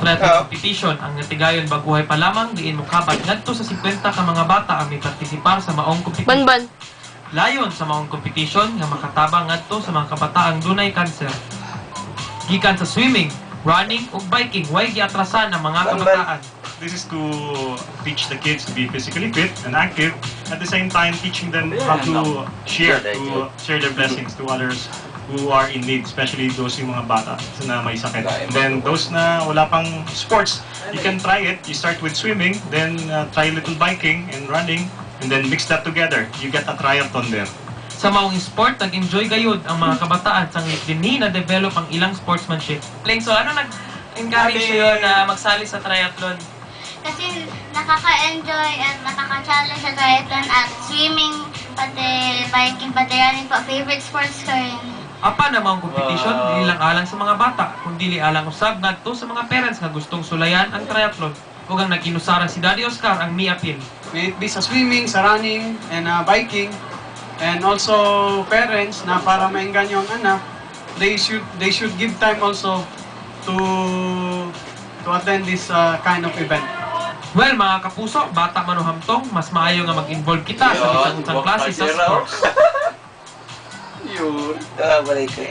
triathlon competition. Ang natigayon baguhay pa lamang, diin mo kabat ngadto sa 50 ka mga bata ang may partisipar sa maong competition. Banban. Layon sa maong competition nga makatabang ngadto sa mga kabataang dunay cancer. Gikan sa swimming, running ug biking, way giatrasan ang mga kabataan. This is to teach the kids to be physically fit and active, at the same time teaching them how to share their blessings to others who are in need, especially those yung mga bata na may sakit. And then those na wala pang sports, you can try it. You start with swimming, then try a little biking and running, and then mix that together. You get a triathlon there. Sa maong sport, nag-enjoy gayud ang mga kabataan sang dinhi na develop ang ilang sportsmanship. So ano nag-encourage yun na magsali sa triathlon? Kasi nakaka-enjoy at nakaka-challenge sa triathlon at swimming, pati biking, pati running po. Favorite sports ko rin. Apa na maong competition, dili lang alang sa mga bata, kundi alang usab ngadto sa mga parents nga gustong sulayan ang triathlon. Ug ang nag-inusara si Daddy Oscar ang miapil. May it be sa swimming, sa running, and biking, and also parents na para maengganyo ang anak, they should give time also to attend this kind of event. Well, mga kapuso, bata man o hamtong, mas maayo nga mag-involve kita sa isang klase sa sports. Yun. Balik ko.